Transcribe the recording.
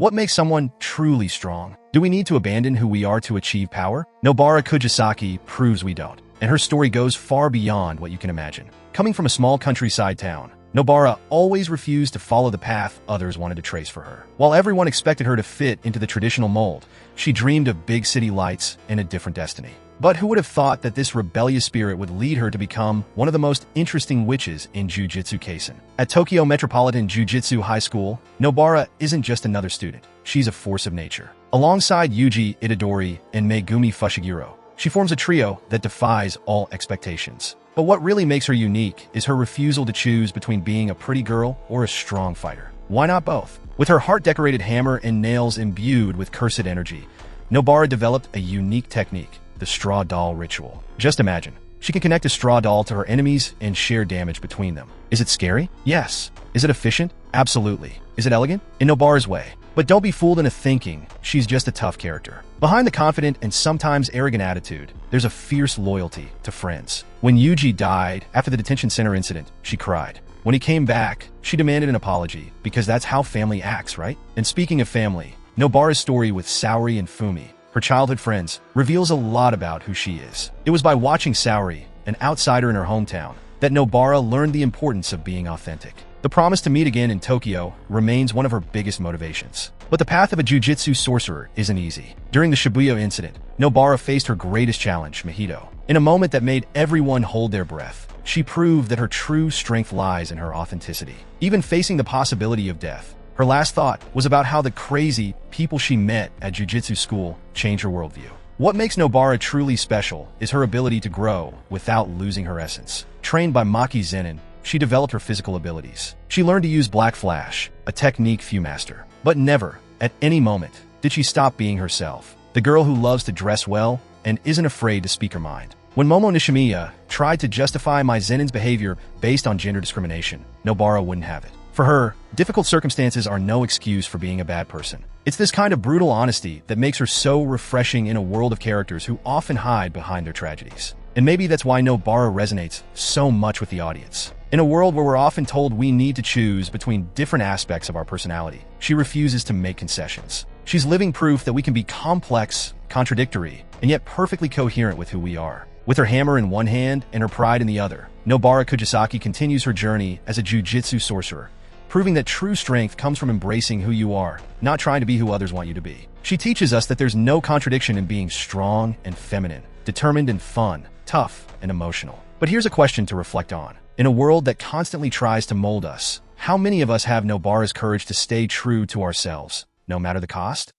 What makes someone truly strong? Do we need to abandon who we are to achieve power? Nobara Kugisaki proves we don't, and her story goes far beyond what you can imagine. Coming from a small countryside town, Nobara always refused to follow the path others wanted to trace for her. While everyone expected her to fit into the traditional mold, she dreamed of big city lights and a different destiny. But who would have thought that this rebellious spirit would lead her to become one of the most interesting witches in Jujutsu Kaisen? At Tokyo Metropolitan Jujutsu High School, Nobara isn't just another student. She's a force of nature. Alongside Yuji, Itadori, and Megumi Fushiguro, she forms a trio that defies all expectations. But what really makes her unique is her refusal to choose between being a pretty girl or a strong fighter. Why not both? With her heart-decorated hammer and nails imbued with cursed energy, Nobara developed a unique technique, the straw doll ritual. Just imagine, she can connect a straw doll to her enemies and share damage between them. Is it scary? Yes. Is it efficient? Absolutely. Is it elegant? In Nobara's way. But don't be fooled into thinking she's just a tough character. Behind the confident and sometimes arrogant attitude, there's a fierce loyalty to friends. When Yuji died after the detention center incident, she cried. When he came back, she demanded an apology, because that's how family acts, right? And speaking of family, Nobara's story with Saori and Fumi, her childhood friends, reveals a lot about who she is. It was by watching Saori, an outsider in her hometown, that Nobara learned the importance of being authentic. The promise to meet again in Tokyo remains one of her biggest motivations. But the path of a jujutsu sorcerer isn't easy. During the Shibuya incident, Nobara faced her greatest challenge, Mahito. In a moment that made everyone hold their breath, she proved that her true strength lies in her authenticity. Even facing the possibility of death, her last thought was about how the crazy people she met at jujutsu school changed her worldview. What makes Nobara truly special is her ability to grow without losing her essence. Trained by maki zenin, she developed her physical abilities. She learned to use Black Flash, a technique few master. But never, at any moment, did she stop being herself. The girl who loves to dress well and isn't afraid to speak her mind. When Momo Nishimiya tried to justify my zenin's behavior based on gender discrimination, Nobara wouldn't have it. For her, difficult circumstances are no excuse for being a bad person. It's this kind of brutal honesty that makes her so refreshing in a world of characters who often hide behind their tragedies. And maybe that's why Nobara resonates so much with the audience. In a world where we're often told we need to choose between different aspects of our personality, she refuses to make concessions. She's living proof that we can be complex, contradictory, and yet perfectly coherent with who we are. With her hammer in one hand and her pride in the other, Nobara Kugisaki continues her journey as a jujutsu sorcerer, proving that true strength comes from embracing who you are, not trying to be who others want you to be. She teaches us that there's no contradiction in being strong and feminine, determined and fun, tough and emotional. But here's a question to reflect on. In a world that constantly tries to mold us, how many of us have Nobara's courage to stay true to ourselves, no matter the cost?